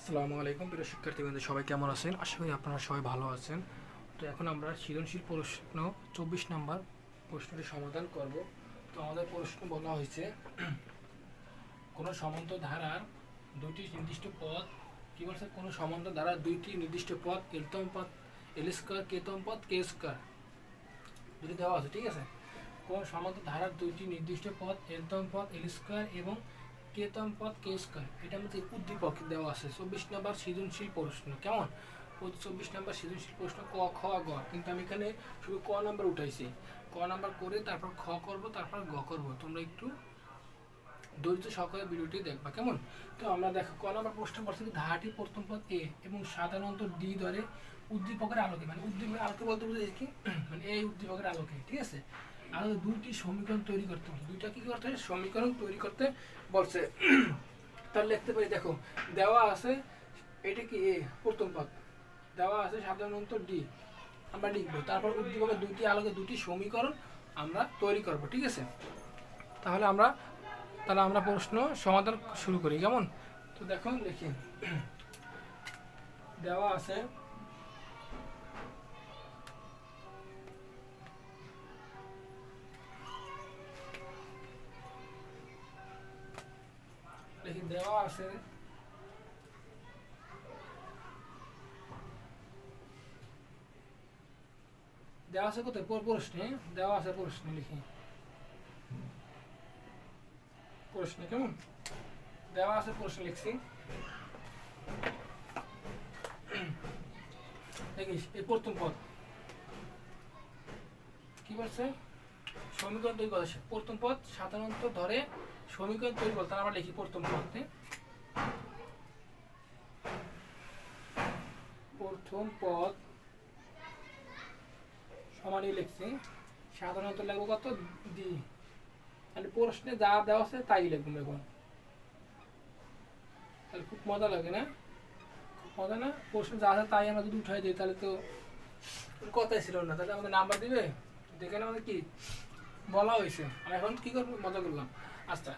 আসসালামু আলাইকুম প্রিয় শিক্ষার্থীবৃন্দ, সবাই কেমন আছেন? আশা করি আপনারা সবাই ভালো আছেন। তো এখন আমরা সৃজনশীল প্রশ্ন 24 নাম্বার প্রশ্নটি সমাধান করব। তো আমাদের প্রশ্ন বলা হয়েছে কোনো সমান্তর ধারার দুটি নির্দিষ্ট পথ কি বলছে, কোনো সমান্তর ধারার দুইটি নির্দিষ্ট পথ এলতম পথ এল স্কয়ার কেতম পথ কে স্কয়ার দুটি দেওয়া আছে, ঠিক আছে। কোন সমান্তর ধারার দুইটি নির্দিষ্ট পথ এলতম পথ এল স্কয়ার এবং কেতম পথ কে স্কয়ার, এটার মধ্যে উদ্দীপক দেওয়া আছে। 24 নম্বর সৃজনশীল প্রশ্ন, কেমন? 24 নম্বর সৃজনশীল প্রশ্ন ক খ গ, কিন্তু আমি এখানে শুধু ক নাম্বার উঠাইছি। ক নাম্বার করে তারপর খ করব, তারপর গ করব। তোমরা একটু ধৈর্য সহকারে ভিডিওটি দেখবা, কেমন? তো আমরা দেখো ক নাম্বার প্রশ্ন করছি ধারাটি প্রথম পথ এ এবং সাধারণত ডি ধরে উদ্দীপকের আলোকে, মানে উদ্দীপকের আলোকে বলতে বুঝে কি মানে এই উদ্দীপকের আলোকে, ঠিক আছে। আর দুইটি সমীকরণ তৈরি করতে বলছে, দুইটা কি করতে হবে, সমীকরণ তৈরি করতে বলছে। তাহলে লিখতে পারি, দেখো দেওয়া আছে এটা কি এ প্রথম পদ, দেওয়া আছে সাধারণত ডি, আমরা লিখবো। তারপর উদ্দীপকের দুইটি আলোকে দুটি সমীকরণ আমরা তৈরি করব, ঠিক আছে। তাহলে আমরা প্রশ্ন সমাধান শুরু করি, কেমন? তো দেখুন দেখি, দেওয়া আছে দেখি দেওয়া আছে কোথায় প্রশ্নে, দেওয়া আছে প্রশ্নে, লিখি প্রশ্নে, কেমন? দেওয়া আছে প্রশ্ন লিখছি, দেখিস এই প্রথম পদ কি বলছে, সমীকরণ তৈরি করছে। প্রথম পদ সাধারণত ধরে সমীকরণ তৈরি করতে, আমরা লিখি প্রথম পদে, প্রথম পদ সমানই লিখছি, সাধারণত লিখবো কত ডি, মানে প্রশ্নে যা দেওয়া আছে তাই লিখবো এখন। তাহলে খুব মজা লাগে না? খুব মজা না? প্রশ্নে যা আছে তাই আমরা যদি উঠাই দিই তাহলে তো কথাই ছিল না, তাহলে আমাদের নাম্বার দিবে দেখে না, আমাদের কি বলা হয়েছে। আর এখন কি করবো, মজা করলাম। আচ্ছা,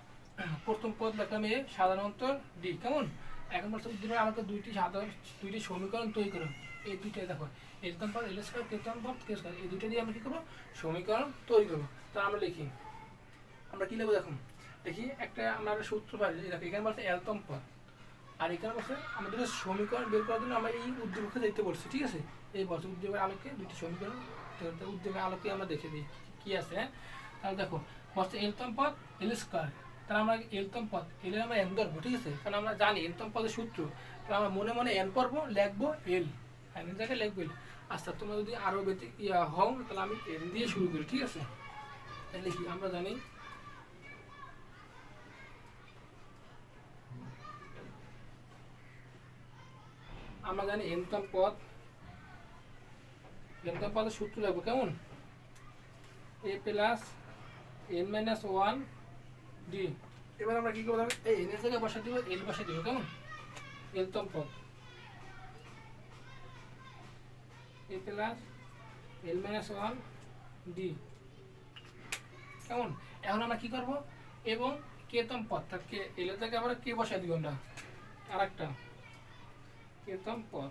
প্রথম পদ লিখলাম এ, সাধারণত ডি, কেমন? এখন বলছে উদ্দীপকে আমাকে দুইটি সমীকরণ তৈরি করো। এই দুইটাই দেখো, এলতম পদ এল স্কয়ার কেতম পদ কে স্কয়ার, এই দুইটা দিয়ে আমরা কি করবো, সমীকরণ তৈরি করবো। তা আমরা লিখি, আমরা কি লিখবো দেখুন, দেখি একটা আমরা সূত্র পাই, দেখো এখানে বলছে এলতম পদ, আর এখানে বলছে আমাদের সমীকরণ বের করার জন্য আমরা এই উদ্দীপকে দেখতে বলছি, ঠিক আছে। এই বলছে উদ্দীপকের আলোকে দুইটি সমীকরণ, উদ্দীপকের আলোকে আমরা দেখে দিই কি আছে। তাহলে দেখো বলছে এলতম পদ এল স্কয়ার, তাহলে আমরা এলতম পদ এল আমরা এন ধরবো, ঠিক আছে, কারণ আমরা জানি এলতম পদের সূত্র। তো আমরা মনে মনে এন পড়বো, লিখবো এল, এন জায়গায় লিখবো এল। আচ্ছা, তোমরা যদি আরো হও তাহলে আমি এন দিয়ে শুরু করি, ঠিক আছে। তাহলে কি আমরা জানি এনতম পদের সূত্র লিখবো, কেমন? A plus N minus one D. এবার আমরা কি করবো, এই এন এর জায়গায় বসা দিব, এল বসা দিব, কেমন? এলতম পদ এ plus L minus one D, কেমন? এখন আমরা কি করবো, এবং কেতম পদ, তাকে এল এর জায়গায় আমরা কে বসা দিব, আমরা আর একটা কেতম পদ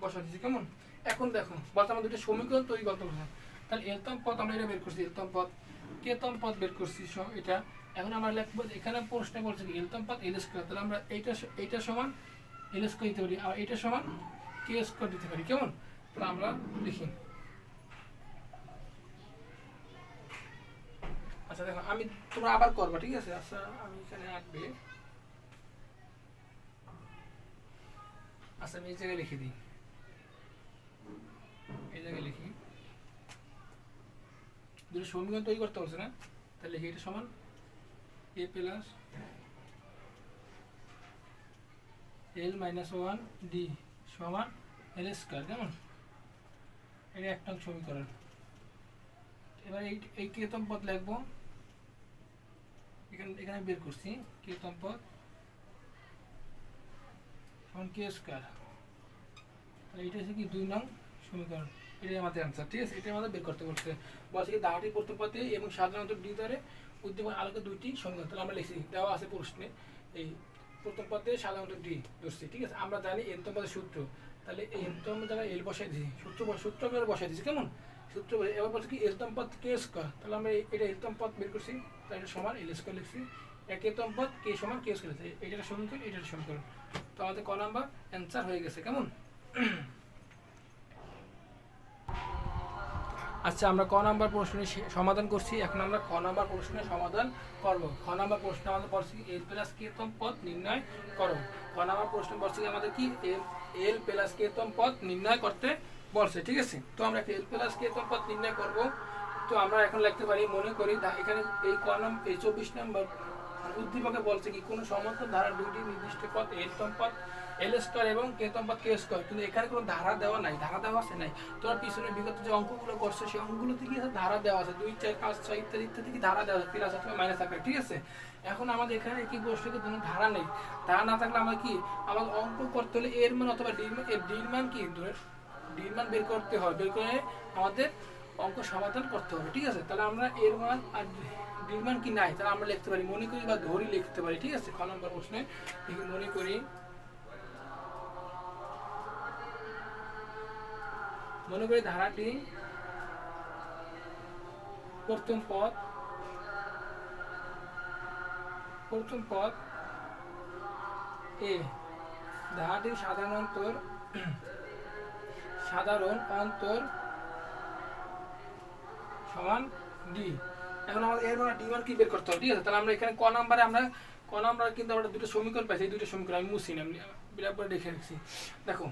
বসা দিচ্ছি, কেমন? এখন দেখো বলতে আমরা দুটো সমীকরণ তৈরি করতে পারবো। তাহলে এলতম পদ আমরা এটা বের করছি, এলতম পদ কেতম পদ বের করছি এটা। এখন আমরা লিখবো, এখানে প্রশ্ন বলছে কি এলতম পদ এল স্কয়ার, তাহলে আমরা এইটা সমান এল স্কয়ার দিতে পারি, আর এটা সমান কে স্কয়ার দিতে পারি, কেমন? তাহলে আমরা লিখি, আচ্ছা দেখো আমি, তোমরা আবার করবা, ঠিক আছে। আচ্ছা আমি এখানে আঁকবে, আচ্ছা আমি এই জায়গায় লিখে দিই, এই জায়গায় লিখি, দুটো সমীকরণ তৈরি করতে পারছে না, তাহলে লিখি এটা সমান এ plus L minus one D সমান এল স্কয়ার, কেমন? এটা এক নং সমীকরণ। এবার এই কেতম পদ লিখবো, এখানে বের করছি কেতম পদ সমান কে স্কয়ার, এইটা হচ্ছে কি 2 নং সমীকরণ। এটাই আমাদের অ্যান্সার, ঠিক আছে? এটাই আমাদের বের করতে বলছে। বলছে কি ধারাটি প্রথম পদে এবং সাধারণত ডি ধরে উদ্দীপক আলোকে দুইটি সমীকরণ, তাহলে আমরা লিখছি দেওয়া আছে প্রশ্নে এই প্রথম পদে সাধারণত ডি ধরছি, ঠিক আছে? আমরা জানি এনতম পদের সূত্র, তাহলে এই এনতম জায়গায় এল বসাই দিয়েছি, সূত্র আমরা বসাই দিয়েছি, কেমন সূত্র। এবার বলছে কি এলতম পদ কে স্কয়ার, তাহলে আমরা এটা এলতম পদ বের করছি, তাই এটা সমান এল স্কয়ার লিখছি। একতম পদ কে সমান কে স্কয়ার, এটার সমীকরণ এটার সমীকরণ। তো আমাদের ক নাম্বার অ্যান্সার হয়ে গেছে, কেমন? আচ্ছা, আমরা ক নাম্বার প্রশ্নের সমাধান করছি, এখন আমরা খ নাম্বার প্রশ্নের সমাধান করব। খ নাম্বার প্রশ্ন আমাদের বলছে কি এল প্লাস কে তম পদ নির্ণয় করো। খ নাম্বার প্রশ্ন বলছে কি আমাদের কি এল প্লাস কে তম পদ নির্ণয় করতে বলছে, ঠিক আছে? তো আমরা এল প্লাস কে তম পদ নির্ণয় করব। তো আমরা এখন লিখতে পারি, মনে করি এখানে এই ক নাম্বার এই 24 নম্বর উদ্দীপকে বলছে কি কোনো সমান্তর ধারা দুইটি নির্দিষ্ট পদ এল তম পদ এল স্কয়ার এবং কে তম পদ কে স্কয়ার, কিন্তু এখানে কোনো ধারা দেওয়া নাই, ধারা দেওয়া আছে নাই। তোমার পিছনে বিগত যে অঙ্কগুলো করছে সেই অঙ্কগুলোতে কি ধারা দেওয়া আছে, 2 4 5 6 ইত্যাদি ইত্যাদি কি ধারা দেওয়া আছে, প্লাস অথবা মাইনাস আকারে, ঠিক আছে? এখন আমাদের এখানে কি বসে কোনো ধারা নেই, ধারা না থাকলে আমরা কি আমাদের অঙ্ক করতে হলে এর মান অথবা ডির মান কি ডির মান বের করতে হবে, বের করে আমাদের অঙ্ক সমাধান করতে হবে, ঠিক আছে? তাহলে আমরা এর মান আর ডির মান কি নাই, তাহলে আমরা লিখতে পারি মনে করি বা ধরি লিখতে পারি, ঠিক আছে? খ নম্বর প্রশ্নে মনে করি ধারাটি প্রথম পদ এ, ধারাটির সাধারণ অন্তর সমান ডি। এখন আমাদের এর মানে ডি মান কি বের করতে হবে, ঠিক আছে? তাহলে আমরা এখানে ক নাম্বারে কিন্তু আমরা দুটো সমীকরণ পাইছি, এই দুটো সমীকরণ আমি মুছি না, বিরাট করে লিখে রাখছি, দেখো।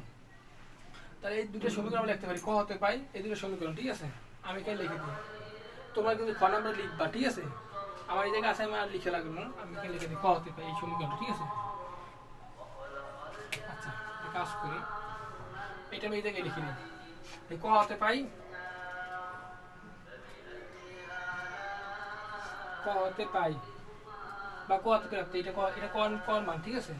তাহলে এই দুটো সমীকরণ আমরা লিখতে পারি, ক হতে পাই এই দুটো সমীকরণ, ঠিক আছে? আমি এখানে লিখে দিই, তোমরা কিন্তু খ নাম্বার লিখবা, ঠিক আছে? আমার এই জায়গায় আছে, আমি আর লিখে লাগবে না, আমি এখানে লিখে দিই ক হতে পাই এই সমীকরণ, ঠিক আছে? আচ্ছা, কাজ করি, এটা আমি এই জায়গায় লিখে দিই, ক হতে পাই বা ক হতে রাখতে, এটা কর মান, ঠিক আছে?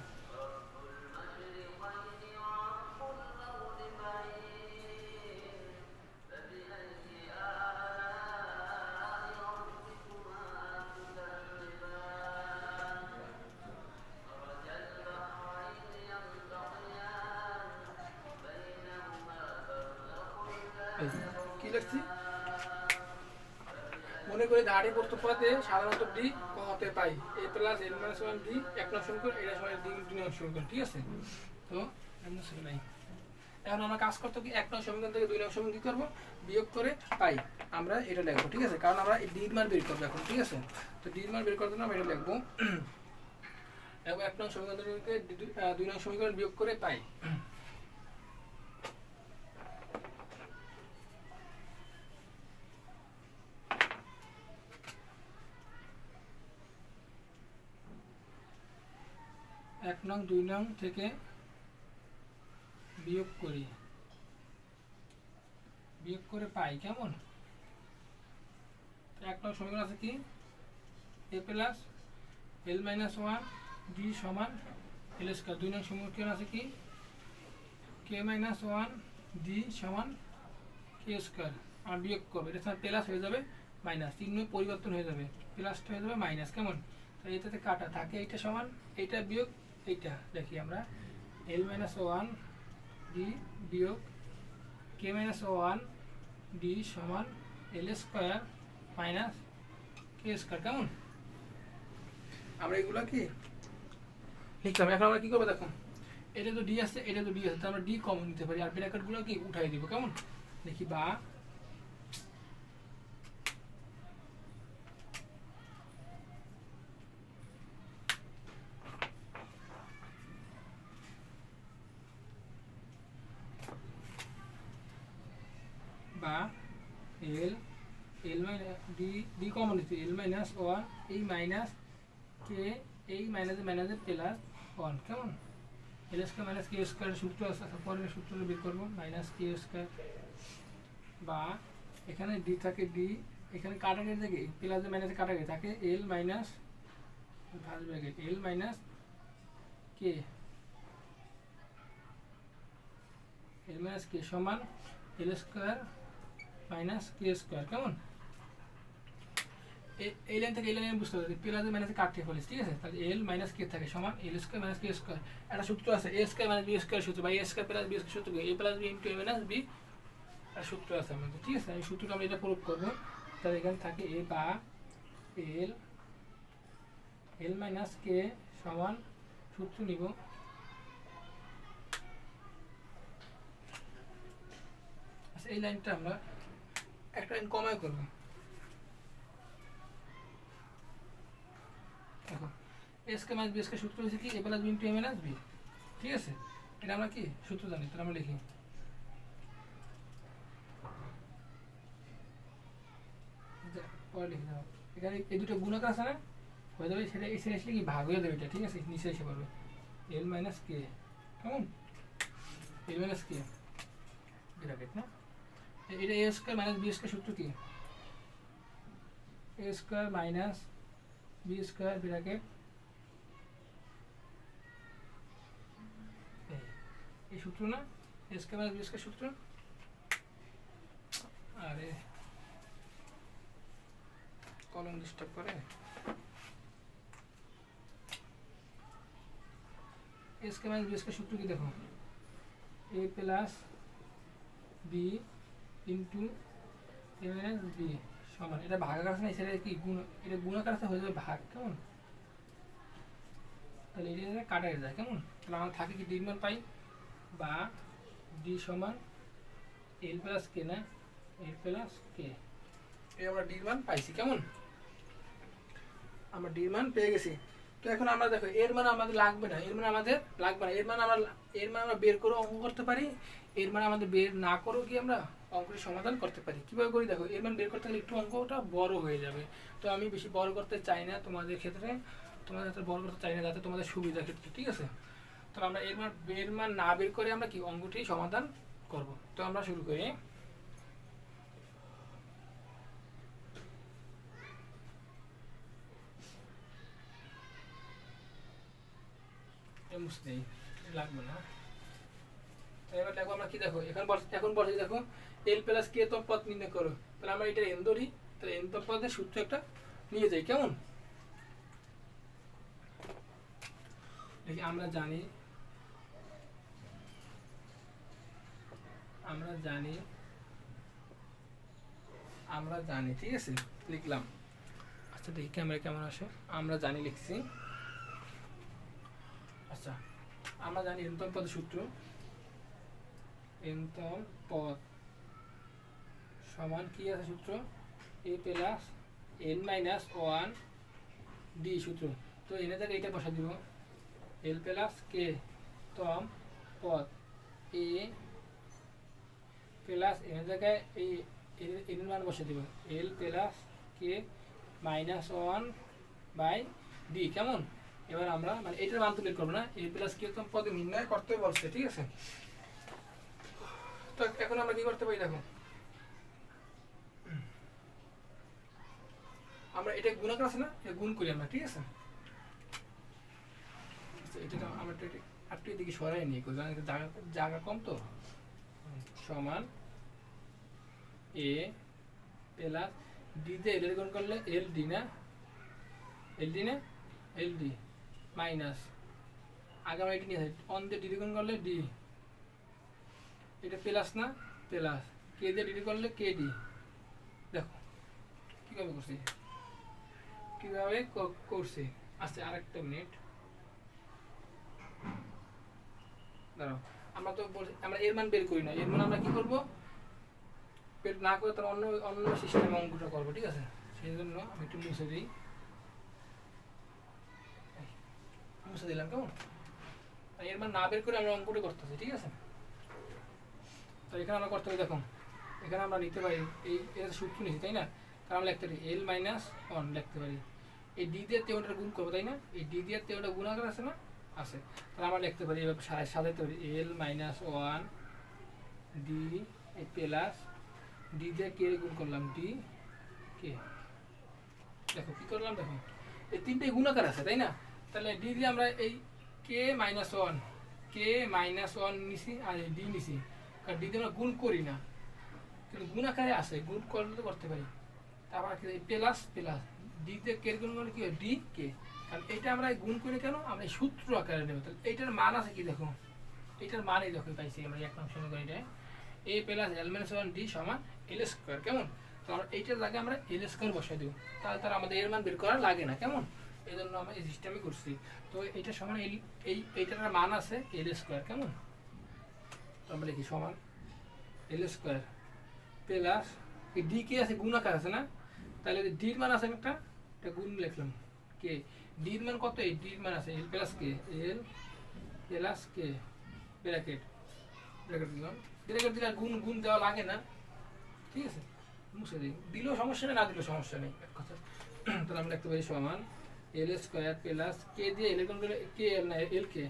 কি লিখছি, মনে করি ধারাটি প্রথম পদে সাধারণত ডি ক হতে পাই এ প্লাস এল মাইনাস 1 ডি এক নং সমীকরণ, এটা সমান দুই নং সমীকরণ, ঠিক আছে? তো এখন আমরা কাজ করতে কি এক নং সমীকরণ থেকে 2 নং সমীকরণ কি করব, বিয়োগ করে পাই, আমরা এটা লিখবো, ঠিক আছে? কারণ আমরা ডি এর মান বের করব এখন, ঠিক আছে? তো ডি এর মান বের করতে আমরা এটা লিখবো, এবং এক নং সমীকরণ থেকে 2 নং সমীকরণ বিয়োগ করে পাই। এক নং 2 নং থেকে বিয়োগ করে পাই, কেমন? এক নং সমীকরণ আছে কি এ প্লাস এল মাইনাস 1 ডি সমান এল স্কয়ার। 2 নং সমীকরণ আছে কি কে মাইনাস 1 ডি সমান কে স্কয়ার। আর বিয়োগ করবে, এটা প্লাস হয়ে যাবে মাইনাস, চিহ্ন পরিবর্তন হয়ে যাবে, প্লাসটা হয়ে যাবে মাইনাস, কেমন? তাই এটাতে কাটা থাকে, এইটা সমান এইটা বিয়োগ এইটা, দেখি আমরা এল মাইনাস 1 ডি বিয়োগ কে মাইনাস 1 ডি সমান এল স্কয়ার মাইনাস কে স্কয়ার, কেমন? আমরা এগুলো কি লিখলাম, এখন আমরা কি করবো দেখো, এটা তো ডি আছে, এটা তো ডি আছে, আমরা ডি কমন নিতে পারি, আর ব্র্যাকেটগুলো কি উঠাই দিব, কেমন? দেখি বা এল মাইনাস ডি কমন নিচ্ছি, এল মাইনাস 1 এই মাইনাস কে এই মাইনাসে প্লাস 1, কেমন? এল স্কয়ার মাইনাস কে স্কয়ার সূত্র আছে, পরের সূত্রটা বের করবো, মাইনাস কে স্কয়ার, বা এখানে ডি থাকে ডি, এখানে কাটাকের থেকে প্লাসে মাইনাসে কাটাকে থাকে L minus first bracket L minus কে, এল মাইনাস কে সমান এল স্কয়ার মাইনাস কে স্কোয়ার, কেমন? এই লাইন থেকে এই লাইনে বুঝতে হবে প্লাস মাইনাসে কাটতে ফেলিস, ঠিক আছে? তাহলে এল মাইনাস কে থাকে সমান এল স্কোয়ার মাইনাস কে স্কোয়ার। একটা সূত্র আছে এ স্কোয়ার মাইনাস বি স্কোয়ার সূত্র, বা এ স্কোয়ার প্লাস বি স্কোয়ার সূত্র, A plus B into A minus B একটা সূত্র আছে আমাদের, ঠিক আছে? এই সূত্রটা আমরা এটা প্রয়োগ করবো। তাহলে এখানে থাকে এ বা এল এল মাইনাস কে সমান সূত্র নিব আচ্ছা এই লাইনটা আমরা একটা লাইন কমায় করবো। দেখো এ স্কয়ার মাইনাস বি স্কয়ার সূত্র হচ্ছে কি এ plus B into A minus B, ঠিক আছে? এটা আমরা কি সূত্র জানি, তাহলে আমরা লিখি পরে লিখে দাও। এখানে এই দুটো গুণক আছে না, হয়ে যাবে, সেটা এসে আসলে কি ভাগ হয়ে যাবে এটা, ঠিক আছে? নিচে এসে পড়বে এল মাইনাস কে, কেমন? এল মাইনাস কে ব্র্যাকেট না, এটা A square minus B square সূত্র কি A square minus B square bracket এই সূত্র না, A square minus B square সূত্র। আরে কলম ডিস্টার্ব করে। A square minus B square সূত্র কি দেখো A plus B into A minus B সমান, এটা ভাগাকার আছে না, সেটা কি গুণ, এটা গুণাকার আছে হয়ে যাবে ভাগ, কেমন? তাহলে এটা কাটা যায়, কেমন? তাহলে আমার থাকে কি ডির মান পাই বা ডি সমান এল প্লাস কে না এল প্লাস কে, এই আমরা ডির মান পাইছি, কেমন? আমরা ডির মান পেয়ে গেছি। তো এখন আমরা দেখো এর মান আমাদের লাগবে না, এর মান আমাদের লাগবে না, এর মান আমরা বের করে অঙ্ক করতে পারি, এর মান আমাদের বের না করেও কি আমরা অঙ্কটি সমাধান করতে পারি। কিভাবে করি দেখো, এর মান বের করতে গেলে একটু অঙ্কটা বড় হয়ে যাবে, তো আমি বেশি বড় করতে চাই না তোমাদের ক্ষেত্রে, তোমাদের ক্ষেত্রে বড় করতে চাই না যাতে তোমাদের সুবিধা ক্ষেত্রে, ঠিক আছে? তো আমরা এর মান না বের করে আমরা কি অঙ্কটি সমাধান করব। তো আমরা শুরু করি। মুছতেই লাগবে না, এবার দেখো আমরা কি দেখো এখন বলছি দেখো এল প্লাস কে তম পদ নির্ণয় করো, তাহলে আমরা এটা এন ধরি, তাহলে এন তম পদের সূত্র একটা নিয়ে যাই, কেমন? দেখি আমরা জানি ঠিক আছে, লিখলাম। আচ্ছা দেখি ক্যামেরা কেমন আসে, আমরা জানি লিখছি। আচ্ছা আমরা জানি এনতম পদের সূত্র, এনতম পদ সমান কি আছে সূত্র A plus N minus one D সূত্র। তো এনে জায়গায় এটা বসা দিব এল প্লাস কে তম পদ এ প্লাস এনে জায়গায় এই এন মান বসে দিব L plus K minus one by D, কেমন? এবার আমরা মানে এটার মান তুলে করবো না, এ প্লাস কে তম পদে নির্ণয় করতে বলছে, ঠিক আছে? তো এখন আমরা কি করতে পারি দেখো, আমরা এটা গুণাকার আছে না, এটা গুণ করি আমরা, ঠিক আছে? এটা আমরা একটু এদিকে সরাই নিই, জায়গা কম তো, সমান এ প্লাস ডি তে এল এর গুণ করলে এল ডি না এল ডি মাইনাস আগে আমরা এটা নিয়ে আসি অন দিয়ে ডি গুণ করলে ডি, এটা প্লাস না প্লাস কে দিয়ে ডি করলে কে ডি। দেখো কিভাবে করছি আচ্ছা আরেকটা মিনিট দাঁড়াও, আমরা তো আমরা এর মান বের করি না, এর মান আমরা কি করবো বের না করে তার অন্য সিস্টেমে অঙ্কটা করবো, ঠিক আছে? সেই জন্য আমি একটু মুছে দিই, মুছে দিলাম, কেমন? এর মান না বের করে আমরা অঙ্কটা করতেছি, ঠিক আছে? তো এখানে আমরা করতে পারি দেখো, এখানে আমরা নিতে পারি এর সূত্র নিচ্ছি, তাই না? তাহলে আমরা লিখতে পারি এল মাইনাস ওয়ান লিখতে পারি, এই ডি দিয়ে তেওটার গুণ করবো, তাই না? এই ডি দিয়ে তেওটা গুণ আকার আছে না, আছে, তাহলে আমরা লিখতে পারি এভাবে সাজাতে পারি L minus one D plus D দিয়ে কে গুণ করলাম ডি কে। দেখো কি করলাম, দেখো এই তিনটে গুণাকার আছে, তাই না? তাহলে ডি দিয়ে আমরা এই কে মাইনাস ওয়ান নিছি আর ডি নিছি, কারণ ডি দিয়ে আমরা গুণ করি না, কিন্তু গুণ আকারে আছে, গুণ করলে তো করতে পারি। তারপর কি প্লাস প্লাস ডি তে কে গুণ করলে কি হয় ডি কে, কারণ এটা আমরা গুণ করে কেন আমরা এই সূত্র আকারে নেব। তাহলে এইটার মান আছে কি দেখো, এইটার মানই দেখো পাইছি আমরা 1 নং সমীকরণে a plus l minus 1 d সমান l স্কয়ার। কেমন, তো আমরা এইটার জায়গায় আমরা l স্কয়ার বসাই দেব, তাহলে তার আমাদের এর মান বের করা লাগে না। কেমন, এই জন্য আমরা এই সিস্টেমে করছি। তো এইটা সমান এইটার মান আছে l স্কয়ার। কেমন, তো আমরা লিখি সমান l স্কয়ার প্লাস এই d কে আছে গুণ আকার আছে না, তাহলে d এর মান আছে একটা, এটা গুণ লিখলাম কে, d এর মান কত, এই d এর মান আছে l প্লাস কে, l প্লাস কে ব্র্যাকেট ব্র্যাকেট দিলাম, ব্র্যাকেট দিলে গুণ গুণ দেওয়া লাগে না, ঠিক আছে, মুছে দিই, দিলেও সমস্যা নেই না দিলেও সমস্যা নেই এক কথা। তাহলে আমরা লিখতে পারি সমান l স্কয়ার প্লাস কে দিয়ে l গুণ করলে কে l না l কে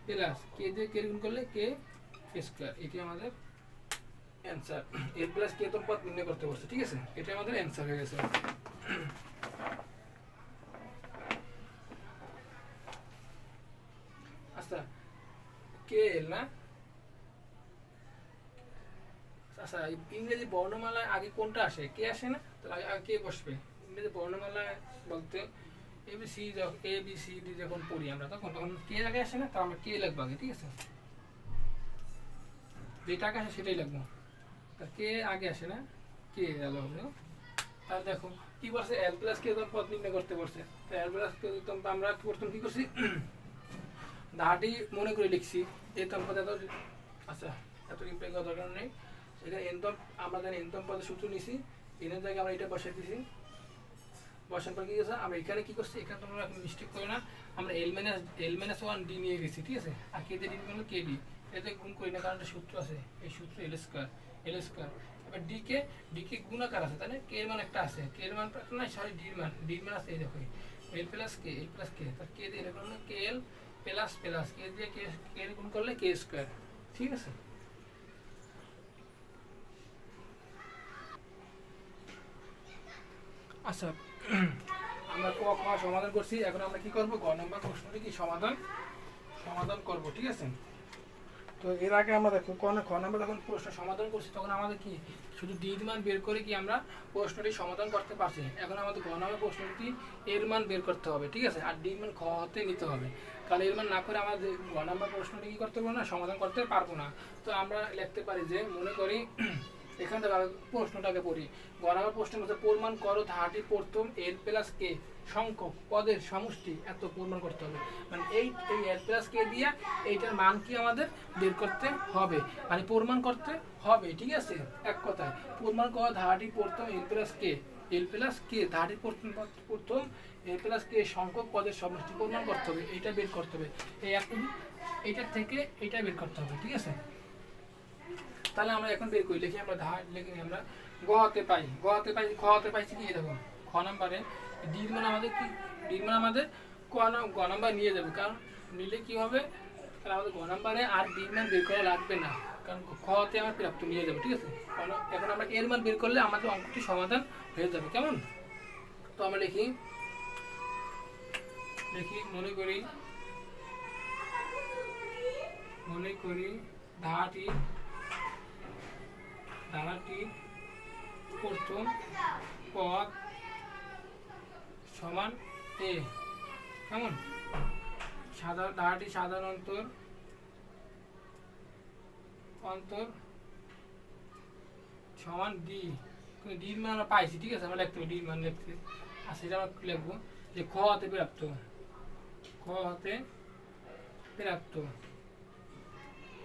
প্লাস কে দিয়ে কে গুণ করলে কে স্কয়ার, এটি আমাদের অ্যান্সার। l প্লাস কে তো পদ নির্ণয় করতে বলছে, ঠিক আছে, এটা আমাদের অ্যান্সার হয়ে গেছে। আচ্ছা কে এল না, আচ্ছা ইংরেজি বর্ণমালায় আগে কোনটা আসে, কে আসে না, তাহলে আগে কে বসবে। ইংরেজি বর্ণমালায় বলতে এ বি সি ডি যখন পড়ি আমরা তখন কে আগে আসে না, তাহলে আমরা কে লিখবো আগে, ঠিক আছে, যেটা আগে আসে সেটাই লিখবো। তা কে আগে আসে না, কে আলো হবে। তাহলে দেখো কি বলছে এল প্লাস কে পদ নির্ণয় করতে বলছে, তো এল প্লাস কে আমরা প্রথম কি করছি ধাটি মনে করে লিখছি এতম পদ এত, আচ্ছা এত ইমপ্লাই করার দরকার নেই, সেখানে এনতম আমরা জানি এনতম পদের সূত্র নিছি, এনের জায়গায় আমরা এটা বসাই দিছি, বসানোর পর কি গেছে আমরা এখানে কি করছি, এখানে তোমরা মিস্টেক করো না, আমরা এল মাইনাস 1 ডি নিয়ে গেছি, ঠিক আছে, আর কে দিয়ে ডি করলে কে ডি, এতে গুণ করি না কারণ একটা সূত্র আছে, এই সূত্র এল স্কয়ার। এবার ডি কে গুণ আকার আছে, তাই না, কে এর মান একটা আছে, কে এর মান না সরি ডি এর মান আছে, এই দেখো এল প্লাস কে তার কে দিয়ে এরকম কে এল প্লাস প্লাস কে দিয়ে কে গুণ করলে কে স্কয়ার, ঠিক আছে। আচ্ছা আমরা ক খ সমাধান করছি, এখন আমরা কি করব, গ নম্বর প্রশ্নটি কি সমাধান করব, ঠিক আছে। তো এর আগে আমরা দেখো খ নম্বর যখন প্রশ্ন সমাধান করছি তখন আমাদের কি শুধু ডি এর মান বের করে কি আমরা প্রশ্নটি সমাধান করতে পারছি, এখন আমাদের গ নম্বর প্রশ্নটি এর মান বের করতে হবে, ঠিক আছে, আর ডি এর মান খ হতে নিতে হবে, কারণ এর মান না করে আমাদের গ নম্বর প্রশ্নটি কি করতে পারবো না, সমাধান করতে পারবো না। তো আমরা লিখতে পারি যে মনে করি এখান থেকে প্রশ্নটাকে পড়ি, গ নম্বর প্রশ্নের মধ্যে প্রমাণ করো ধারাটি প্রথম এল প্লাস কে সংখ্যক পদের সমষ্টি এত প্রমাণ করতে হবে, মানে এই এল প্লাস কে দিয়ে এইটার মান কি আমাদের বের করতে হবে, মানে প্রমাণ করতে হবে, ঠিক আছে, এক কথায় প্রমাণ করো ধারাটি প্রথম এল প্লাস কে ধারাটি প্রথম এল প্লাস কে সংখ্যক পদের সমষ্টি প্রমাণ করতে হবে, এইটা বের করতে হবে, এই এখন এইটার থেকে এইটা বের করতে হবে, ঠিক আছে। তাহলে আমরা এখন বের করি, লিখি আমরা ধার লিখি আমরা গ হতে পাইছি কি দেখো খ নাম্বারে ডি মান আমাদের কি ডি মান আমাদের গ নাম্বার নিয়ে যাবে, কারণ নিলে কি হবে, কারণ আমাদের গ নাম্বারে আর ডি মান বের করা লাগবে না, কারণ খ হতে আমার প্রাপ্ত নিয়ে যাবে, ঠিক আছে। এখন আমরা এর মান বের করলে আমাদের অঙ্কটি সমাধান হয়ে যাবে, কেমন। তো আমরা লিখি মনে করি ধারাটি প্রথম পদ সমান এ, কেমন, ধারাটি সাধারণ অন্তর সমান ডি, ডির মান আমরা পাইছি, ঠিক আছে, আমরা লিখতে হবে ডির মান লিখতে, আর সেটা আমরা লিখবো যে খ হতে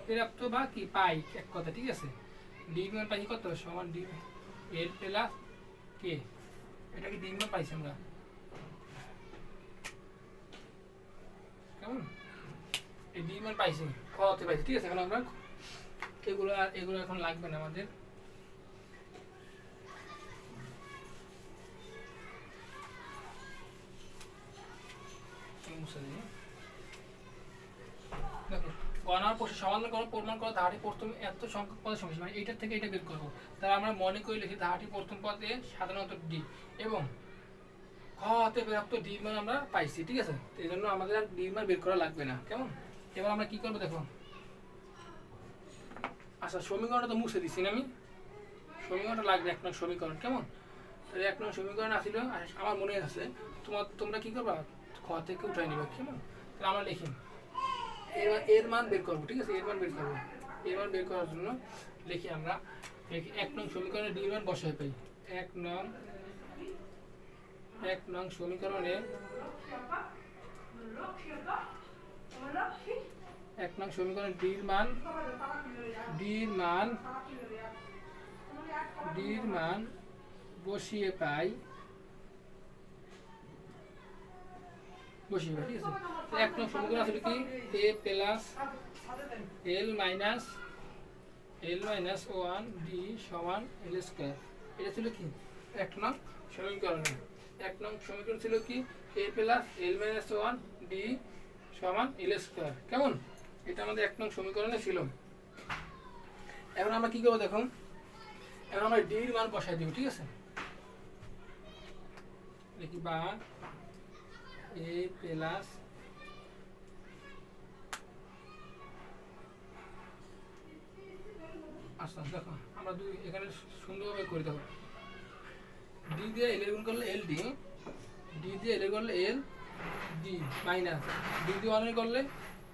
প্রাপ্ত বা কি পাই এক কথা, ঠিক আছে, ডি মান পাইছি কত সমান ডি এল প্লাস কে, এটা কি ডি মান পাইছি আমরা, কেমন, এই ডি মান পাইছি খ হতে পাইছি, ঠিক আছে। এখন আমরা এগুলো এখন লাগবে না আমাদের, দেখো গণনার প্রশ্ন সমাধান করো প্রমাণ করো ধারাটি প্রথম এত সংখ্যক পদের সমষ্টি, মানে এইটার থেকে এটা বের করবো, তাহলে আমরা মনে করি লিখি ধারাটি প্রথম পদে সাধারণত ডি এবং খ হতে প্রাপ্ত ডি মান আমরা পাইছি, ঠিক আছে, এই জন্য আমাদের আর ডি মান বের করা লাগবে না, কেমন। এবার আমরা কি করবো দেখো আচ্ছা সমীকরণটা তো মুছে দিচ্ছি না আমি, সমীকরণটা লাগবে 1 নং সমীকরণ, কেমন? তাহলে 1 নং সমীকরণ আসলে আমার মনে আছে, তোমরা কি করবা, খ থেকে উঠাই নিবা, কেমন? তাহলে আমরা লিখি এর মান বের করবো, ঠিক আছে? এর মান বের করবো, এর মান বের করার জন্য লিখি আমরা 1 নং সমীকরণে ডি মান বসাই পাই। 1 নং সমীকরণে 1 নং সমীকরণে ডির মান বসিয়ে পাই, ঠিক আছে? 1 নং সমীকরণ আসলে কি a plus l minus 1 d সমান l স্কয়ার। এটা ছিল কি 1 নং সমীকরণে। 1 নং সমীকরণ ছিল কি a plus l minus 1 d সমান l স্কয়ার, কেমন? এটা আমাদের 1 নং সমীকরণে ছিল। এখন আমরা কি করব দেখো, এখন আমরা d এর মান বসাই দেব, ঠিক আছে? দেখি বা a প্লাস আচ্ছা দেখো আমরা দুই এখানে সুন্দরভাবে করে দেবো। d দিয়ে l এর গুণ করলে l d, d দিয়ে l এর করলে l d মাইনাস d দিয়ে 1 এর করলে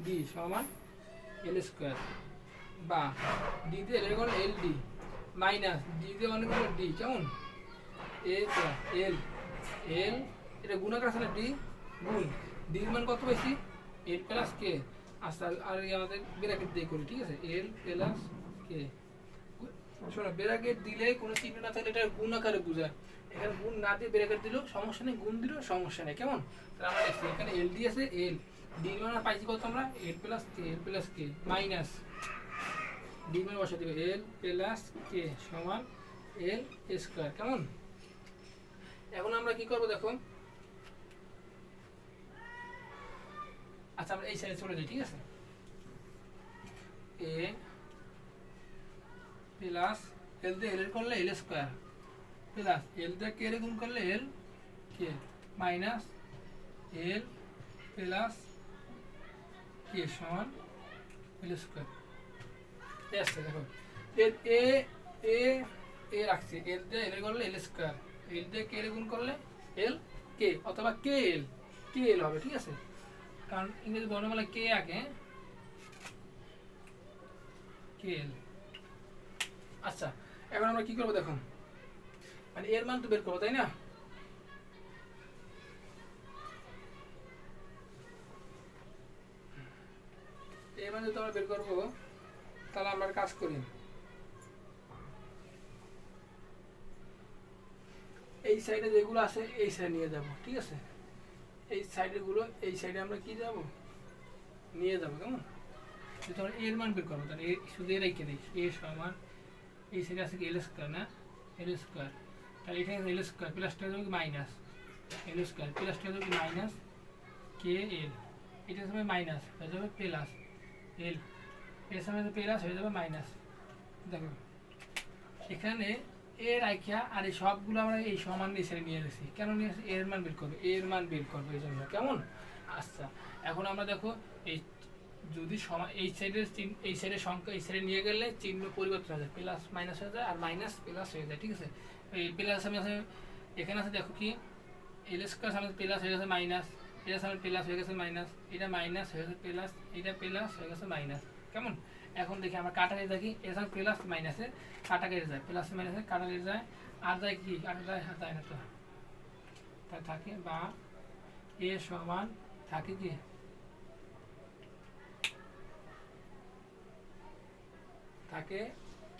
d সমান l স্কয়ার, বা d দিয়ে l এর করলে l d মাইনাস d দিয়ে 1 এর করলে d, কেমন? a প্লাস l এটা গুণাকার আছে না, d গুণ d এর মান কত বেশি l প্লাস k। আচ্ছা আর আমাদের ব্র্যাকেট দিয়ে করি, ঠিক আছে? l plus k। শোনো ব্র্যাকেট দিলে কোনো চিহ্ন না থাকলে এটা গুণ আকারে বোঝায়, এখানে গুণ না দিয়ে ব্র্যাকেট দিলেও সমস্যা নেই, গুণ দিলেও সমস্যা নেই, কেমন? তাহলে আমরা লিখছি এখানে l d আছে, l d এর মান পাইছি কত আমরা l plus k minus d এর মান বসা দিব l প্লাস k সমান l স্কয়ার, কেমন? এখন আমরা কি করব দেখো, আচ্ছা আমরা এই সাইডে চলে যাই, ঠিক আছে? a প্লাস l দিয়ে l এর করলে l স্কয়ার প্লাস l দিয়ে k এর গুণ করলে l k minus l plus k সমান l স্কয়ার। দেখো এ রাখছি, l দিয়ে l এর করলে l স্কয়ার, l দিয়ে k এর গুণ করলে l k অথবা k l হবে, ঠিক আছে? কারণ ইংরেজি বর্ণমালা k আগে k l। আচ্ছা এখন আমরা কি করবো দেখো, মানে এর মান তো বের করবো, তাই না? এর মান যদি আমরা বের করবো তাহলে আমরা কাজ করি, এই সাইডে যেগুলো আছে এই সাইডে নিয়ে যাব, ঠিক আছে? এই সাইডে গুলো এই সাইডে আমরা কি যাব, নিয়ে যাব, কেমন? যদি আমরা এর মান বের করবো তাহলে শুধু এর রেখে দিই, a সমান এই সাইডে আছে কি l স্কয়ার না, l স্কয়ার, তাহলে এখানে l স্কয়ার প্লাসটা হবে কি মাইনাস l স্কয়ার প্লাসটা হবে কি মাইনাস k l, এটা হবে মাইনাস হয়ে যাবে প্লাস l, এর সামনে প্লাস হয়ে যাবে মাইনাস। দেখো এখানে এ রাখিয়া আর এই সবগুলো আমরা এই সমান দিয়ে ছেড়ে নিয়ে এসেছি, কেন নিয়ে এসেছি? এর মান বের করবে, এর মান বের করবে এই জন্য, কেমন? আচ্ছা এখন আমরা দেখো এই যদি এই সাইডের সংখ্যা এই সাইডে নিয়ে গেলে চিহ্ন পরিবর্তন হয়ে যায়, প্লাস মাইনাস হয়ে যায় আর মাইনাস প্লাস হয়ে যায়, ঠিক আছে? এই প্লাস সামনে আছে, এখানে আছে দেখো কি এল স্কয়ার সামনে প্লাস হয়ে গেছে মাইনাস, এটা সামনে প্লাস হয়ে গেছে মাইনাস, এটা মাইনাস হয়ে গেছে প্লাস, এটা প্লাস হয়ে গেছে মাইনাস, কেমন? এখন দেখি আমরা কাটাকে দেখি, এর সামনে প্লাস মাইনাসে কাটা কেটে যায়, প্লাস মাইনাসে কাটা কেটে যায়, আর যায় কি কাটা যায়, যায় না তো, তাই থাকে বা এ সমান থাকে কি থাকে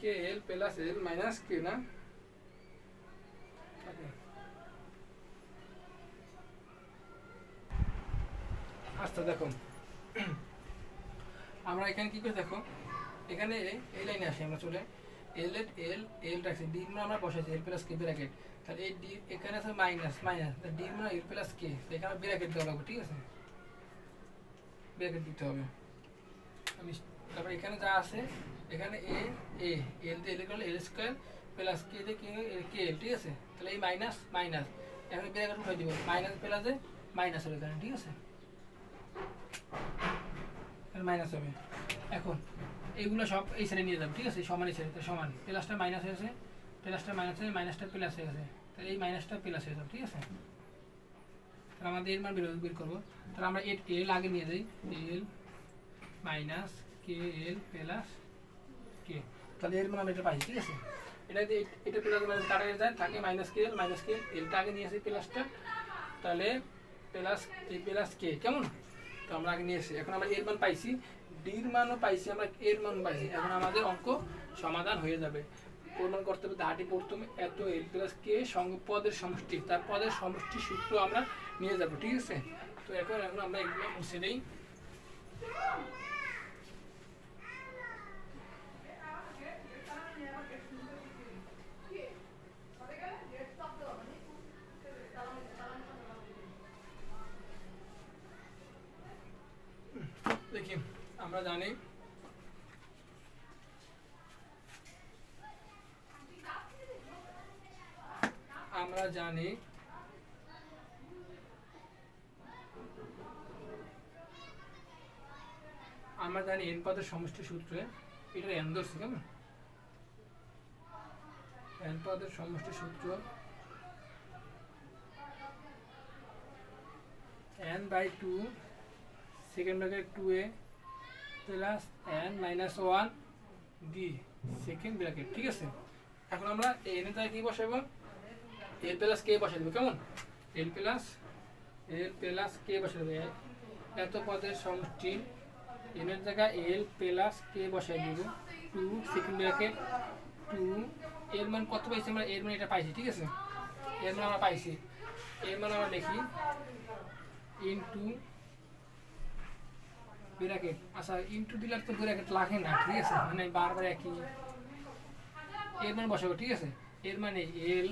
কে এল প্লাস এল মাইনাস কে না থাকে। আচ্ছা দেখো আমরা এখানে কি করে দেখো, এখানে এই লাইনে আসি আমরা চলে এল রাখছি, ডি মানে আমরা বসাইছি এল প্লাস কে ব্র্যাকেট, তাহলে এই ডি এখানে আছে মাইনাস ডি মানে এল প্লাস কে, এখানে ব্র্যাকেট দেওয়া লাগবে, ঠিক আছে? ব্র্যাকেট দিতে হবে। আমি তারপর এখানে যা আছে এখানে এল দিয়ে এল করলে এল স্কয়ার প্লাস কে দিয়ে কে এল, ঠিক আছে? তাহলে এই মাইনাস এখানে ব্র্যাকেট উঠাই দিব, মাইনাস প্লাসে মাইনাস হবে এখানে, ঠিক আছে? মাইনাস হবে। এখন এইগুলো সব এই সাইডে নিয়ে যাবো, ঠিক আছে, সমান এই সাইডে, সমান প্লাসটা মাইনাস হয়েছে, প্লাসটা মাইনাস হয়ে মাইনাসটা প্লাস হয়ে গেছে, তাহলে এই মাইনাসটা প্লাস হয়ে যাবে, ঠিক আছে। তাহলে আমাদের এর মান বের করবো, তাহলে আমরা এল আগে নিয়ে যাই, এল মাইনাস কে এল প্লাস কে, তাহলে এর মান আমরা এটা পাই, ঠিক আছে। এটা প্লাস মাইনাস কাটা যায়, থাকে মাইনাস কে এল, এলটা আগে নিয়ে আসি প্লাসটা, তাহলে প্লাস এই প্লাস কে, কেমন, তো আমরা আগে নিয়ে এসেছি। এখন আমরা এর মান পাইছি, ডির মানও পাইছি, আমরা এর মান পাইছি। এখন আমাদের অঙ্ক সমাধান হয়ে যাবে। প্রমাণ করতে হবে ধাটি প্রথমে এত এল প্লাস কে সঙ্গে পদের সমষ্টি, তার পদের সমষ্টি সূত্র আমরা নিয়ে যাব, ঠিক আছে। তো এখন আমরা এগুলো মুছে দিই। দেখি আমরা জানি এন পদের সমষ্টি সূত্রে এটা এন ধরছি, কেমন, এন পদের সমষ্টি সূত্র n by 2 second bracket 2a plus n minus 1 d second bracket, ঠিক আছে। এখন আমরা n এর জায়গায় কি বসাবো, l প্লাস k বসাই দেবো, কেমন, l প্লাস k বসাই দেবো, এত পদের সমষ্টি n এর জায়গায় l প্লাস k বসাই দেবো, 2 সেকেন্ড ব্র্যাকেট 2, এর মান কত পাইছি আমরা, এর মান এটা পাইছি, ঠিক আছে, এর মান আমরা পাইছি, এর মান আমরা লিখি ইনটু ব্র্যাকেট, আচ্ছা ইনটু দিলে তো ব্র্যাকেট লাগে না, ঠিক আছে, মানে বারবার একই, এর মান বসাবো, ঠিক আছে, এর মানে এল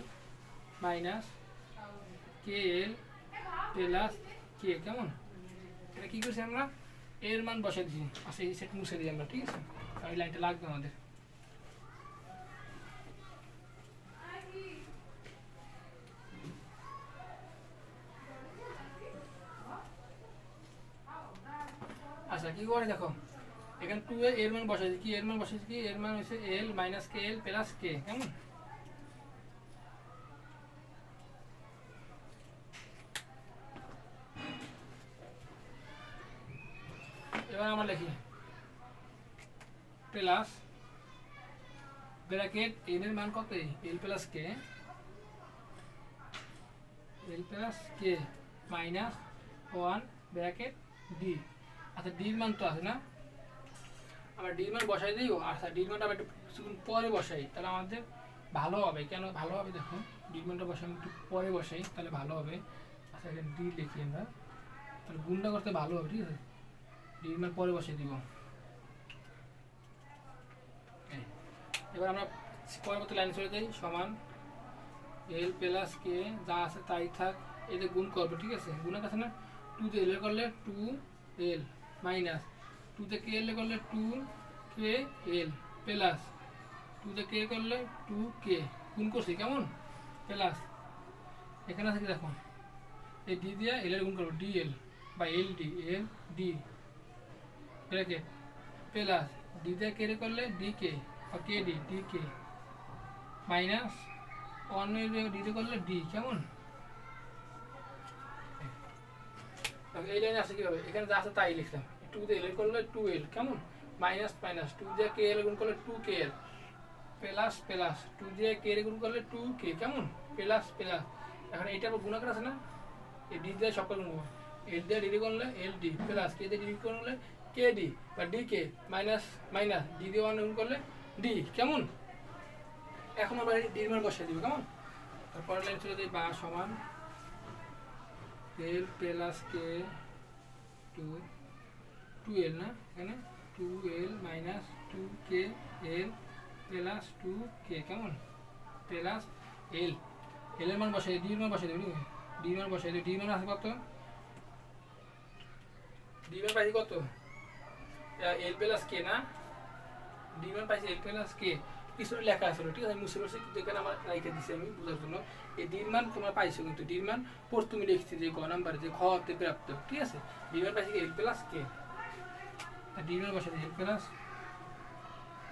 মাইনাস কে এল প্লাস কে, কেমন, এটা কি করছি আমরা, এর মান বসাই দিচ্ছি, আচ্ছা এই সেট মুছে দিই আমরা, ঠিক আছে, এই লাইনটা লাগবে আমাদের। আচ্ছা কি করে দেখো, এখানে 2 এর মান বসাইছি, কি এর মান বসাইছি, কি এর মান হচ্ছে l মাইনাস কে এল প্লাস কে, কেমন, এবার আমরা লিখি প্লাস ব্র্যাকেট n এর মান কত, l plus K minus 1 bracket d, আচ্ছা ডির মান তো আছে না, আমরা ডির মান বসাই দিই, আচ্ছা ডির মানটা একটু পরে বসাই, তাহলে আমাদের ভালো হবে, কেন ভালো হবে দেখো, ডির মানটা বসাই একটু পরে বসাই তাহলে ভালো হবে। আচ্ছা এখানে ডি লিখি আমরা, তাহলে গুণটা করতে ভালো হবে, ঠিক আছে, ডির মান পরে বসাই দিব। এবার আমরা পরবর্তী লাইনে চলে যাই, সমান এল প্লাস কে যা আছে তাই থাক, এতে গুণ করবো, ঠিক আছে, গুণের কাছে না 2 দিয়ে এল করলে 2l মাইনাস 2 তে কে এল করলে 2kl প্লাস 2 তে কে করলে 2k গুণ করছি, কেমন, প্লাস এখানে আছে কি দেখো, এই ডি দিয়ে এল এর গুণ করবো, dl by L D bracket plus D দিয়ে কে করলে dk বা kd dk মাইনাস 1 এর ডি দিয়ে করলে d, কেমন, এই লাইনে আছে কিভাবে, এখানে যা আছে তাই লিখলাম, 2 দিয়ে এল করলে 2l, কেমন, মাইনাস মাইনাস 2 দিয়ে কে এল গুণ করলে 2kl প্লাস প্লাস 2 দিয়ে কে এর গুণ করলে 2k, কেমন, প্লাস প্লাস, এখন এইটা আবার গুণাকার আছে না, এই ডি দিয়ে সকল গুণ, এল দিয়ে ডি করলে ld প্লাস কে দিয়ে ডি করলে kd বা dk মাইনাস মাইনাস ডি দিয়ে 1 গুণ করলে d, কেমন। এখন আমরা ডির মান বসাই দিব, কেমন, তারপর লাইন চলে যাই, বা সমান এল প্লাস কে 2l না, এখানে 2l minus 2kl plus 2k, কেমন, প্লাস l, এল এর মান বসাই, ডি এর মান বসাই দেবো, ডি এর মান বসাই দেবো, ডি এর মান আছে কত, ডি এর মান পাইছি কত, এল প্লাস কে না, ডি এর মান পাইছি এল প্লাস কে, কিছু লেখা আছে, ঠিক আছে, মুছে বসে কিন্তু এখানে আমার রেখে দিচ্ছি আমি বোঝার জন্য, এই ডির মান তোমরা পাইছো, কিন্তু ডির মান প্রথমে লিখছি যে গ নাম্বারে যে খ হতে প্রাপ্ত, ঠিক আছে, ডির মান পাইছি এল প্লাস কে, ডির মান বসাই এল প্লাস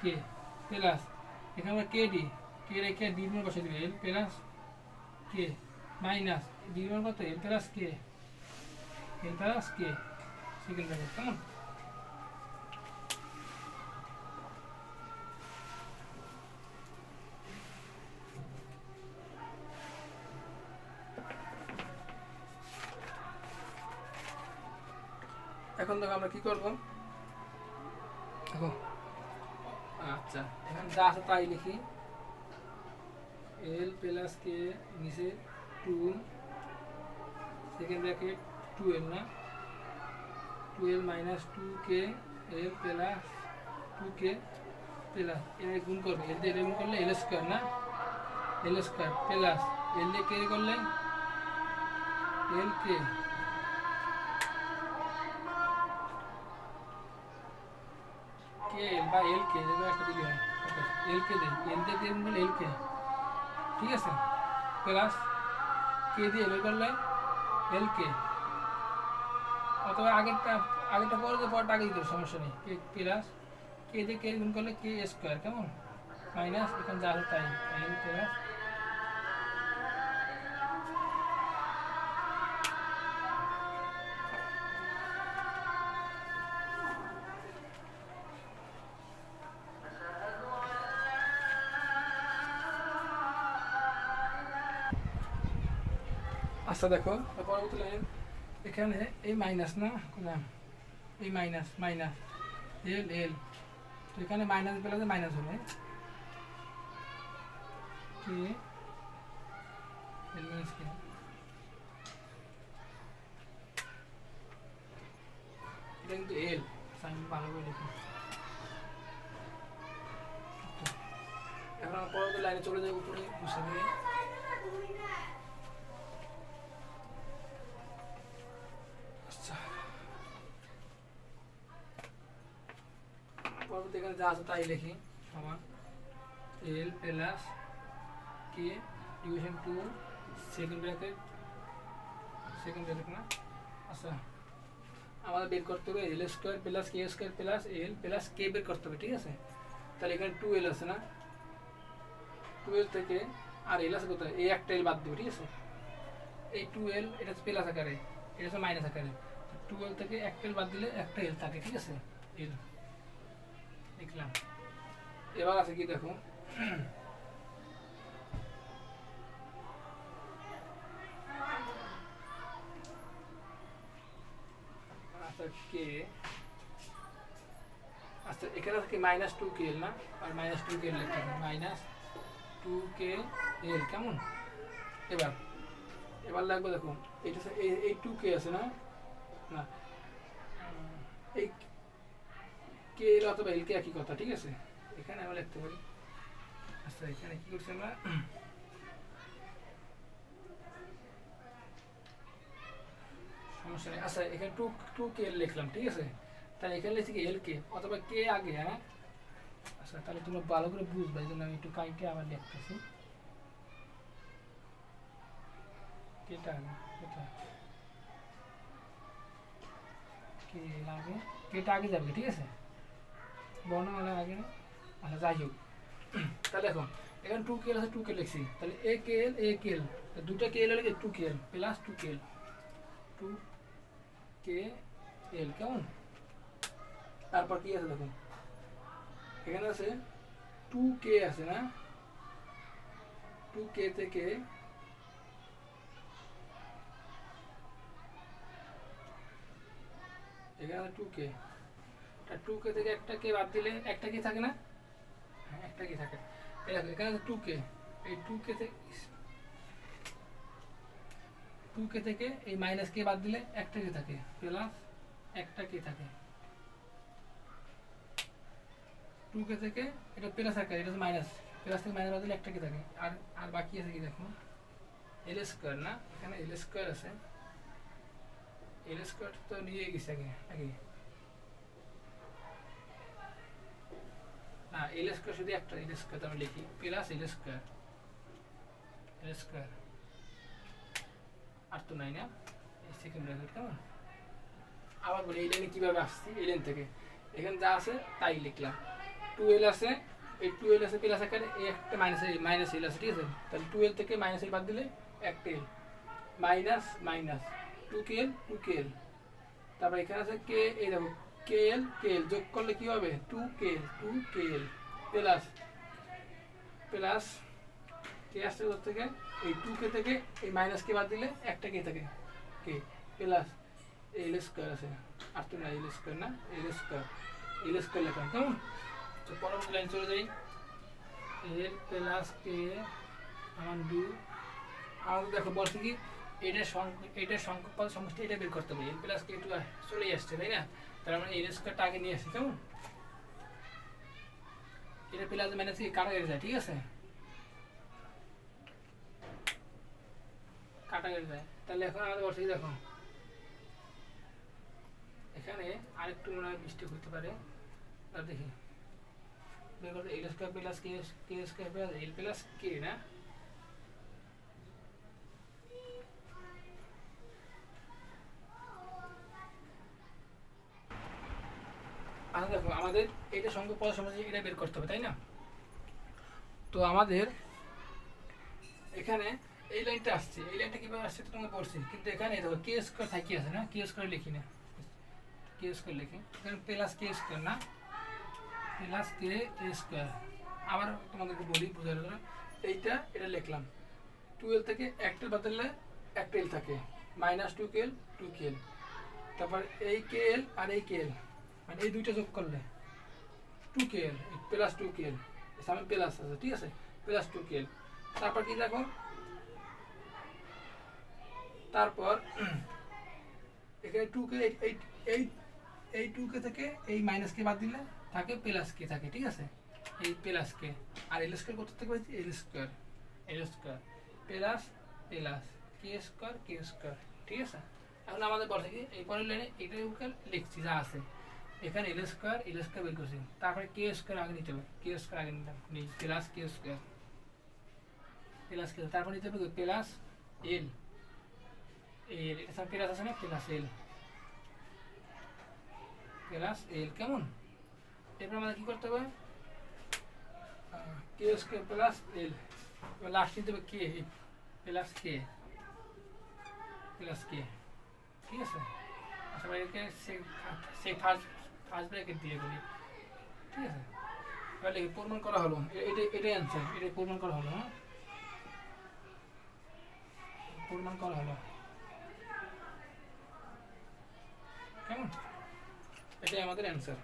কে প্লাস এখানে আমরা কে ডি কে রেখে ডি মান বসে দিবে এল প্লাস কে মাইনাস ডি মান কত এল প্লাস কে সেকেন্ড ব্র্যাকেট কেমন। এখন দেখো আমরা কি করবো দেখো আচ্ছা এখানে যা আছে তাই লিখি এল প্লাস কে নিচে 2 সেকেন্ড ব্র্যাকেট 2l না 2l মাইনাস 2k এল প্লাস 2k প্লাস এর গুণ করবে এল দিয়ে গুণ করলে এল স্কয়ার না এল স্কয়ার প্লাস এল দিয়ে কে করলে এল কে কে বা এল কে যেটা একটা দিলে হয় এল কে দেই এল দিয়ে কে গুণ এল কে ঠিক আছে প্লাস কে দিয়ে এল করলে এল কে অথবা আগেরটা পরটা আগে দিতে সমস্যা নেই কে প্লাস কে দিয়ে কে গুণ করলে কে স্কয়ার কেমন মাইনাস এখানে যা আছে তাই এল প্লাস আচ্ছা দেখো পরবর্তী লাইন এখানে এই মাইনাস না এই মাইনাস এল এল তো এখানে মাইনাস প্লাসে মাইনাস হবে কে এল মাইনাস কে এটা কিন্তু এল আমি ভালো করে লিখি। এখন পরবর্তী লাইনে চলে যাবো উপরে বসে দিয়ে পরবর্তী এখানে যা আছে তাই লিখি সমান এল প্লাস কে ডিভিশন 2 সেকেন্ড ব্র্যাকেট না আচ্ছা আমাদের বের করতে হবে এল স্কয়ার প্লাস কে স্কয়ার প্লাস এল প্লাস কে বের করতে হবে ঠিক আছে। তাহলে এখানে 2l আছে না 2l থেকে আর এল আছে কোথায় এই একটা এল বাদ দেবো ঠিক আছে এই 2l এটা প্লাস আকারে এটা হচ্ছে মাইনাস আকারে 2l থেকে একটা এল বাদ দিলে একটা এল থাকে ঠিক আছে এল লিখলাম। এবার আছে কি দেখো আচ্ছা কে আচ্ছা এখানে আছে কি মাইনাস 2k এল না আর মাইনাস 2k এল লিখতে হবে মাইনাস 2k এল কেমন। এবার লাগবে দেখো এটা এই 2k আছে না না এই কে এল অথবা এল কে একই কথা ঠিক আছে এখানে আমরা লিখতে পারি। আচ্ছা এখানে কি করছি আমরা সমস্যা নেই আচ্ছা এখানে 2k এল লিখলাম ঠিক আছে তাহলে এখানে লিখছি কি এল কে অথবা কে আগে হ্যাঁ। আচ্ছা তাহলে তোমরা ভালো করে বুঝবে এই জন্য আমি একটু কাইটে আবার লিখতেছি কেটা এটা কে লাগে কেটা আগে যাবে ঠিক আছে বর্ণমালা আগে না আচ্ছা যাই হোক তাহলে এখন এখানে 2k আছে 2k লিখছি তাহলে a k l দুটো k l হলে 2k l plus 2k l 2k l কেমন। তারপর কি আছে দেখুন এখানে আছে 2k আছে না 2k থেকে এখানে 2k 2k থেকে একটা কে বাদ দিলে একটা কি থাকে না হ্যাঁ একটা কি থাকে এখানে 2k এই 2k থেকে এই মাইনাস কে বাদ দিলে একটা কি থাকে প্লাস একটা কি থাকে 2k থেকে এটা প্লাস আকারে এটা মাইনাস প্লাস থেকে মাইনাস বাদ দিলে একটা কি থাকে আর বাকি আছে কি দেখো এল স্কয়ার না এখানে এল স্কয়ার আছে এল স্কয়ার তো নিয়ে গেছে আগে না এল স্কয়ার শুধু একটা এল স্কয়ার আমি লিখি প্লাস এল স্কয়ার আর তো নাই না এই সেকেন্ড ব্র্যাকেট কেমন। আবার বলি এই লাইনে কিভাবে আসছি এই লাইন থেকে এখানে যা আছে তাই লিখলাম টুয়েলভ আছে, এই টুয়েলভ আছে প্লাস আকারে, এই একটা মাইনাস এল আছে, ঠিক আছে? তাহলে টুয়েলভ থেকে মাইনাস এল বাদ দিলে একটা এল, মাইনাস মাইনাস টু কে এল, তারপর এখানে আছে কে, এই দেখো কে এল যোগ করলে কি হবে, টু কে এল প্লাস প্লাস কে আসছে ওর থেকে, এই টু কে থেকে এই মাইনাস কে বাদ দিলে একটা কে থাকে, কে প্লাস এল স্কোয়ার আছে, আর তো না এল স্কোয়ার, না এল স্কোয়ার লেখা কেমন? তো পরবর্তী লাইন চলে যাই, এল প্লাস কে আমার ডু, আমাদের দেখো বলছে কি এটার সংখ্যক পদ সমষ্টি এটা বের করতে হবে, এল প্লাস কে টু চলেই আসছে তাই না? তাহলে আমরা এল স্কোয়ারটা আগে নিয়ে আসি কেমন? এটা প্লাস মাইনাস কি কাটা গেছে যায়, ঠিক আছে? কাটা গেছে যায়, তাহলে এখন আমাদের বলছে কি দেখো এখানে আরেকটু মনে হয় মিস্টেক হতে পারে, আর দেখি বের করতে, এল স্কোয়ার প্লাস কে স্কোয়ার প্লাস এল প্লাস কে, না আচ্ছা দেখো আমাদের এটা সংখ্যক পদ সমষ্টি এটা বের করতে হবে তাই না? তো আমাদের এখানে এই লাইনটা আসছে, এই লাইনটা কিভাবে আসছে তোমাকে বলছি, কিন্তু এখানে দেখো কে স্কোয়ার থাকি আছে না, কে স্কোয়ার লিখি না, কে স্কোয়ার লিখি, এখানে প্লাস কে স্কোয়ার না, প্লাস কে স্কোয়ার। আবার তোমাদেরকে বলি বোঝার জন্য, এটা লিখলাম, টুয়েলভ থেকে একটা বদলে একটা এল থাকে, মাইনাস টু কে এল, তারপর এই কে এল আর এই কে এল, মানে এই দুইটা যোগ করলে টু কে এল প্লাস টু কে এল, সামনে প্লাস আছে, ঠিক আছে? প্লাস টু কে এল, তারপর কি দেখো, তারপর এখানে টু কে এই টু কে থেকে এই মাইনাস কে বাদ দিলে থাকে প্লাস কে থাকে, ঠিক আছে? এই প্লাস কে আর এল স্কোয়ার কত থেকে পাইছি, এল স্কোয়ার প্লাস কে স্কোয়ার, ঠিক আছে? এখন আমাদের বলছে কি এই পরের লাইনে এটা লিখছি যা আছে, এখানে এল স্কোয়ার বের করছি, তারপরে কে স্কোয়ার আগে নিতে হবে, কে স্কোয়ার আগে নিলাম, নেই প্লাস কে স্কোয়ার তারপর নিতে হবে প্লাস এল, এটা প্লাস আছে না, প্লাস এল কেমন? এরপর আমাদের কি করতে হবে, কে স্কোয়ার প্লাস এল, লাস্ট নিতে হবে কে প্লাস কে, ঠিক আছে? আচ্ছা এটাকে সেই ফার্স্ট ব্র্যাকেট দিয়ে করি, ঠিক আছে? তাহলে প্রমাণ করা হলো, এটাই অ্যান্সার, এটাই প্রমাণ করা হলো, হ্যাঁ প্রমাণ করা হলো কেমন? এটাই আমাদের অ্যান্সার।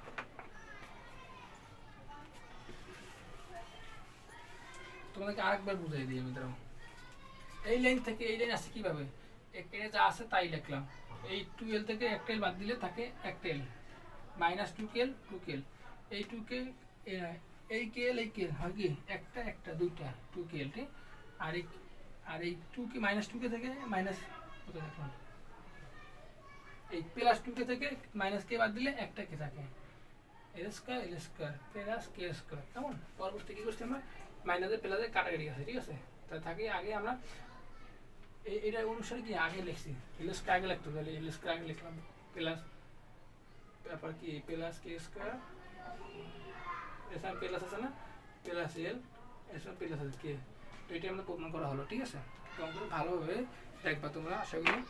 তোমাদেরকে আরেকবার বুঝাই দিই আমি, ধরো এই লাইন থেকে এই লাইন আসছে কিভাবে, এটা যা আছে তাই লিখলাম, এই টুয়েলভ থেকে একটা এল বাদ দিলে থাকে একটা এল, মাইনাস টু কে এল, এই টু কে এই কে এল হয় কি একটা দুইটা টু কে এল, ঠিক? আর এই টু কে মাইনাস টু কে থেকে মাইনাস কত দেখলাম, এই প্লাস টু কে থেকে মাইনাস কে বাদ দিলে একটা কে থাকে, এল স্কোয়ার প্লাস কে স্কোয়ার কেমন? পরবর্তী কি করছি আমরা, মাইনাসের প্লাসের কাটাকাটি আছে, ঠিক আছে? তা থাকে আগে আমরা এটা অনুসারে কি আগে লিখছি, এল স্কোয়ার আগে লিখতে হবে, এল স্কোয়ার আগে লিখলাম, প্লাস তারপর কি প্লাস কে স্কোয়ার, এসব প্লাস আছে না, প্লাস এল, এসব প্লাস আছে কে, তো এটা আমাদের প্রমাণ করা হলো, ঠিক আছে? তো ভালোভাবে দেখবা তোমরা, আশা করি